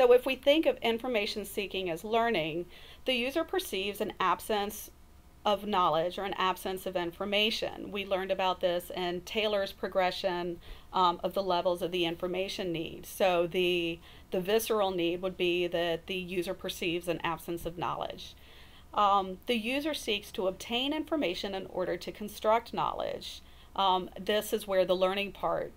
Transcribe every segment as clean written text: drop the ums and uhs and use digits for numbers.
So if we think of information seeking as learning, the user perceives an absence of knowledge or an absence of information. We learned about this in Taylor's progression of the levels of the information need. So the visceral need would be that the user perceives an absence of knowledge. The user seeks to obtain information in order to construct knowledge. This is where the learning part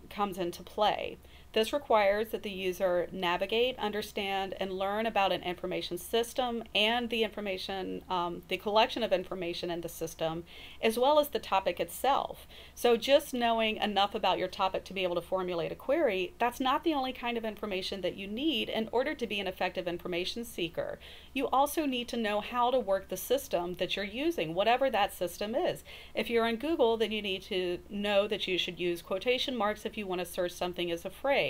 comes into play. This requires that the user navigate, understand, and learn about an information system and the information, the collection of information in the system, as well as the topic itself. So just knowing enough about your topic to be able to formulate a query, that's not the only kind of information that you need in order to be an effective information seeker. You also need to know how to work the system that you're using, whatever that system is. If you're in Google, then you need to know that you should use quotation marks if you want to search something as a phrase,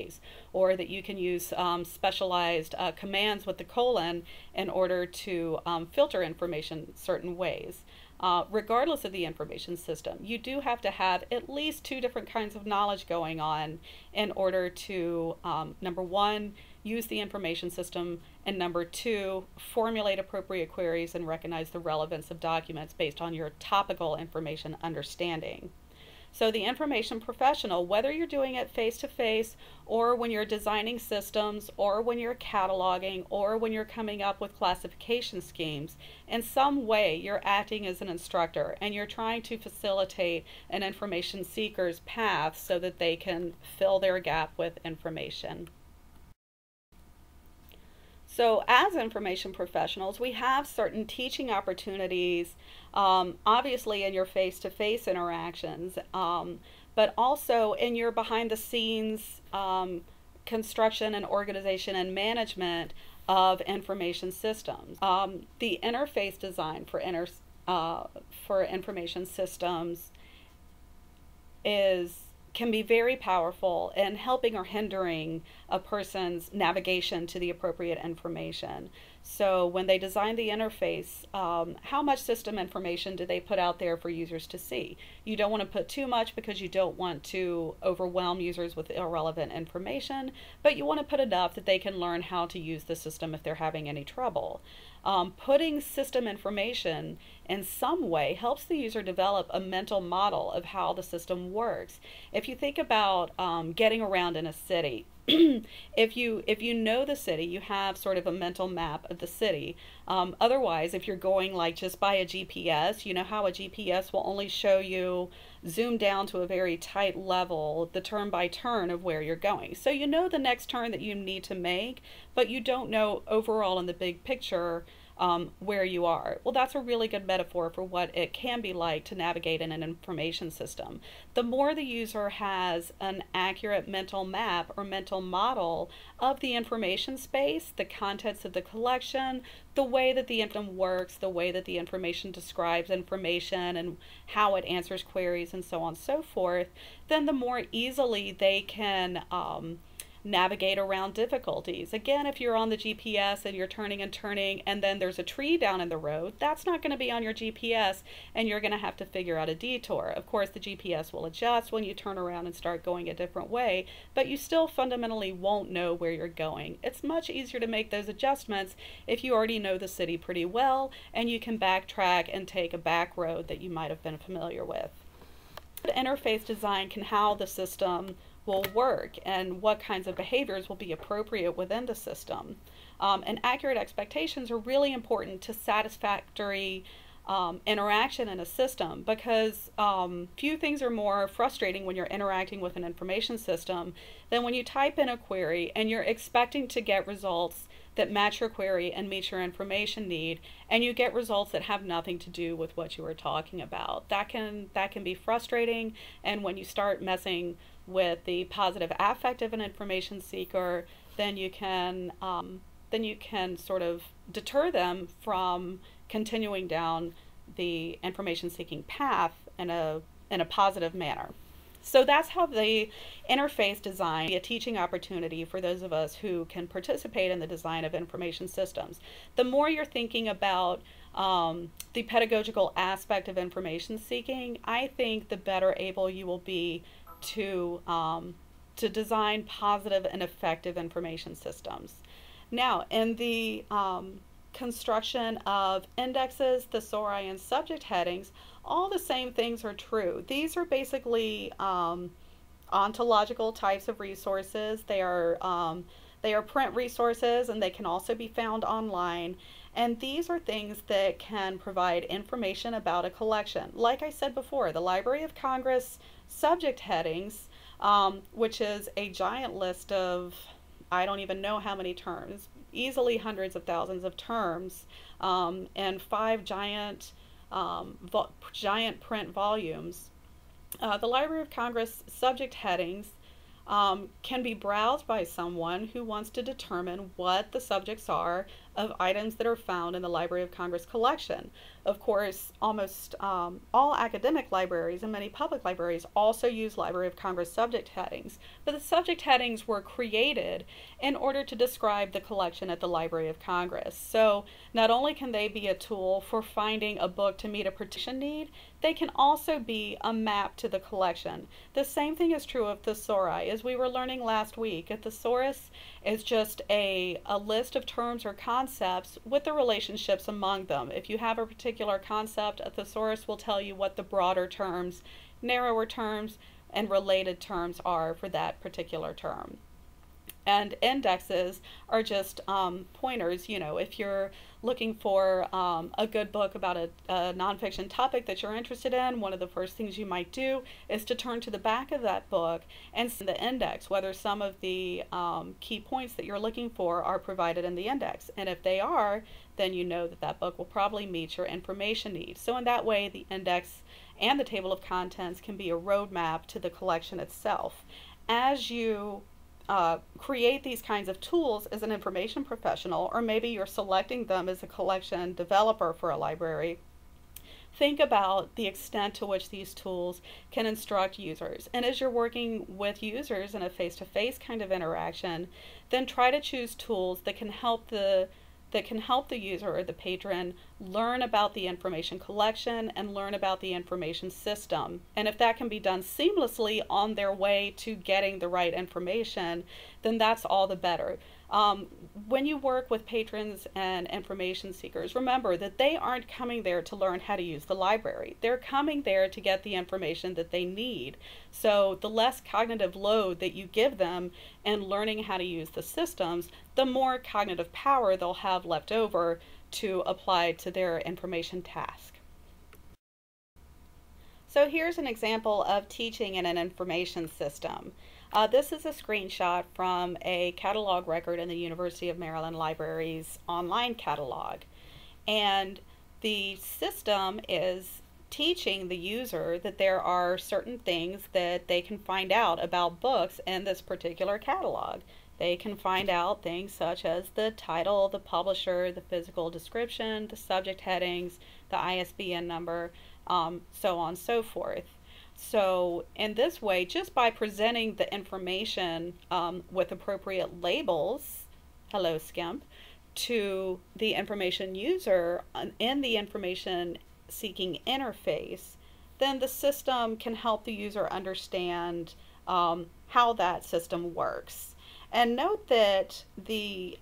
or that you can use specialized commands with the colon in order to filter information certain ways. Regardless of the information system, you do have to have at least two different kinds of knowledge going on in order to, number one, use the information system, and number two, formulate appropriate queries and recognize the relevance of documents based on your topical information understanding. So the information professional, whether you're doing it face-to-face or when you're designing systems or when you're cataloging or when you're coming up with classification schemes, in some way you're acting as an instructor and you're trying to facilitate an information seeker's path so that they can fill their gap with information. So as information professionals, we have certain teaching opportunities, obviously in your face-to-face interactions, but also in your behind-the-scenes construction and organization and management of information systems. The interface design for information systems can be very powerful in helping or hindering a person's navigation to the appropriate information. So when they design the interface, how much system information do they put out there for users to see? You don't want to put too much because you don't want to overwhelm users with irrelevant information, but you want to put enough that they can learn how to use the system if they're having any trouble. Putting system information in some way helps the user develop a mental model of how the system works. If you think about getting around in a city, if you know the city, you have sort of a mental map of the city. Otherwise, if you're going like just by a GPS, you know how a GPS will only show you zoom down to a very tight level, the turn by turn of where you're going. So you know the next turn that you need to make, but you don't know overall in the big picture where you are. Well, that's a really good metaphor for what it can be like to navigate in an information system. The more the user has an accurate mental map or mental model of the information space, the contents of the collection, the way that the information works, the way that the information describes information and how it answers queries and so on and so forth, then the more easily they can navigate around difficulties. Again, if you're on the GPS and you're turning and then there's a tree down in the road, that's not going to be on your GPS and you're going to have to figure out a detour. Of course, the GPS will adjust when you turn around and start going a different way, but you still fundamentally won't know where you're going. It's much easier to make those adjustments if you already know the city pretty well and you can backtrack and take a back road that you might have been familiar with. The interface design can how the system will work and what kinds of behaviors will be appropriate within the system. And accurate expectations are really important to satisfactory interaction in a system, because few things are more frustrating when you're interacting with an information system than when you type in a query and you're expecting to get results that match your query and meet your information need, and you get results that have nothing to do with what you were talking about. That can be frustrating, and when you start messing with the positive affect of an information seeker, then you can sort of deter them from continuing down the information seeking path in a positive manner. So that's how the interface design be a teaching opportunity for those of us who can participate in the design of information systems. The more you're thinking about the pedagogical aspect of information seeking, I think the better able you will be to design positive and effective information systems. Now, in the construction of indexes, thesauri, and subject headings, all the same things are true. These are basically ontological types of resources. They are print resources, and they can also be found online. And these are things that can provide information about a collection. Like I said before, the Library of Congress subject headings, which is a giant list of, I don't even know how many terms, easily hundreds of thousands of terms, and 5 giant print volumes. The Library of Congress subject headings can be browsed by someone who wants to determine what the subjects are of items that are found in the Library of Congress collection. Of course, almost all academic libraries and many public libraries also use Library of Congress subject headings, but the subject headings were created in order to describe the collection at the Library of Congress. So not only can they be a tool for finding a book to meet a particular need, they can also be a map to the collection. The same thing is true of thesauri. As we were learning last week, a thesaurus is just a list of terms or concepts with the relationships among them. If you have a particular concept, a thesaurus will tell you what the broader terms, narrower terms, and related terms are for that particular term. And indexes are just pointers. You know, if you're looking for a good book about a nonfiction topic that you're interested in, one of the first things you might do is to turn to the back of that book and see the index, whether some of the key points that you're looking for are provided in the index. And if they are, then you know that that book will probably meet your information needs. So in that way, the index and the table of contents can be a roadmap to the collection itself. As you create these kinds of tools as an information professional, or maybe you're selecting them as a collection developer for a library, think about the extent to which these tools can instruct users. And as you're working with users in a face-to-face kind of interaction, then try to choose tools that can help the user or the patron learn about the information collection and learn about the information system. And if that can be done seamlessly on their way to getting the right information, then that's all the better. When you work with patrons and information seekers, remember that they aren't coming there to learn how to use the library. They're coming there to get the information that they need. So the less cognitive load that you give them in learning how to use the systems, the more cognitive power they'll have left over to apply to their information task. So here's an example of teaching in an information system. This is a screenshot from a catalog record in the University of Maryland Library's online catalog. And the system is teaching the user that there are certain things that they can find out about books in this particular catalog. They can find out things such as the title, the publisher, the physical description, the subject headings, the ISBN number, so on and so forth. So in this way, just by presenting the information with appropriate labels, hello Skimp, to the information user in the information seeking interface, then the system can help the user understand how that system works. And note that the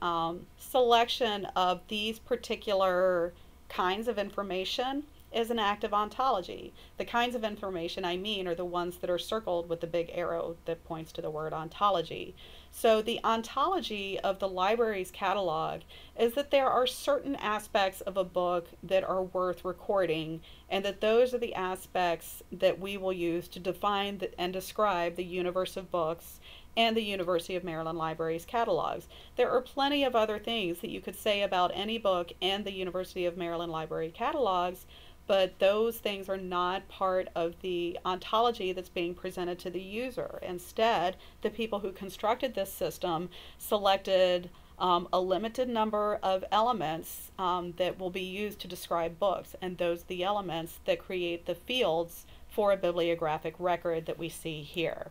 selection of these particular kinds of information is an active ontology. The kinds of information I mean are the ones that are circled with the big arrow that points to the word ontology. So the ontology of the library's catalog is that there are certain aspects of a book that are worth recording, and that those are the aspects that we will use to define and describe the universe of books and the University of Maryland Library's catalogs. There are plenty of other things that you could say about any book in the University of Maryland Library catalogs, but those things are not part of the ontology that's being presented to the user. Instead, the people who constructed this system selected a limited number of elements that will be used to describe books, and those are the elements that create the fields for a bibliographic record that we see here.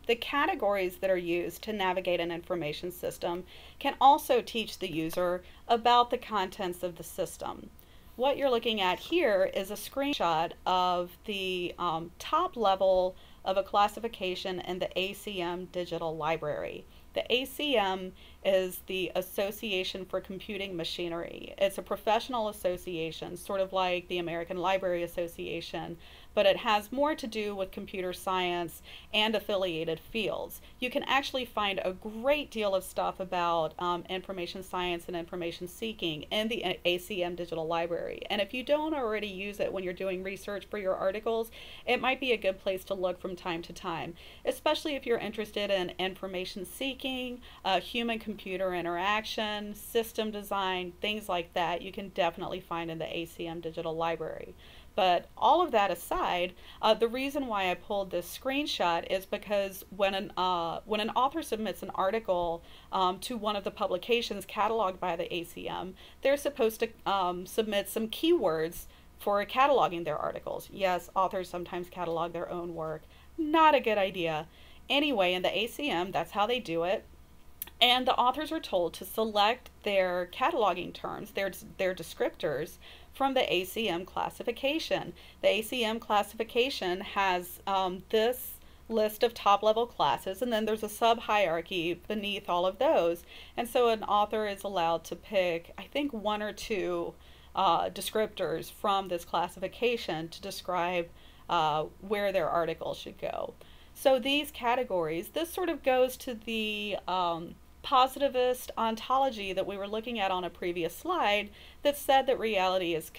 The categories that are used to navigate an information system can also teach the user about the contents of the system. What you're looking at here is a screenshot of the top level of a classification in the ACM Digital Library. The ACM is the Association for Computing Machinery. It's a professional association, sort of like the American Library Association, but it has more to do with computer science and affiliated fields. You can actually find a great deal of stuff about information science and information seeking in the ACM Digital Library. And if you don't already use it when you're doing research for your articles, it might be a good place to look from time to time, especially if you're interested in information seeking, human-computer interaction, system design, things like that. You can definitely find in the ACM Digital Library. But all of that aside, the reason why I pulled this screenshot is because when an author submits an article to one of the publications cataloged by the ACM, they're supposed to submit some keywords for cataloging their articles. Yes, authors sometimes catalog their own work. Not a good idea. Anyway, in the ACM, that's how they do it. And the authors are told to select their cataloging terms, their descriptors, from the ACM classification. The ACM classification has this list of top-level classes, and then there's a sub-hierarchy beneath all of those. And so an author is allowed to pick, I think, one or two descriptors from this classification to describe where their article should go. So these categories, this sort of goes to the positivist ontology that we were looking at on a previous slide that said that reality is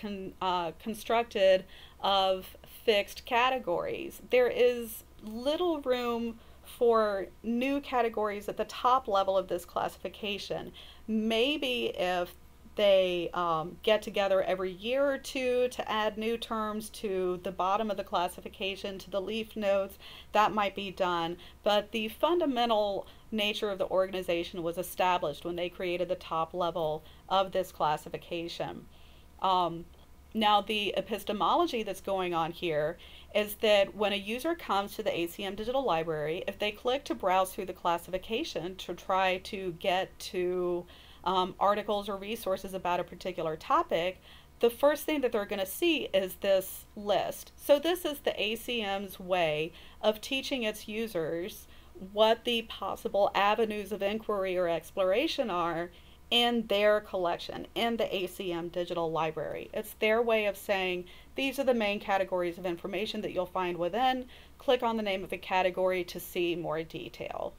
constructed of fixed categories. There is little room for new categories at the top level of this classification. Maybe if they get together every year or two to add new terms to the bottom of the classification, to the leaf notes, that might be done. But the fundamental nature of the organization was established when they created the top level of this classification. Now, the epistemology that's going on here is that when a user comes to the ACM Digital Library, if they click to browse through the classification to try to get to articles or resources about a particular topic, the first thing that they're going to see is this list. So this is the ACM's way of teaching its users what the possible avenues of inquiry or exploration are in their collection, in the ACM Digital Library. It's their way of saying, these are the main categories of information that you'll find within. Click on the name of the category to see more detail.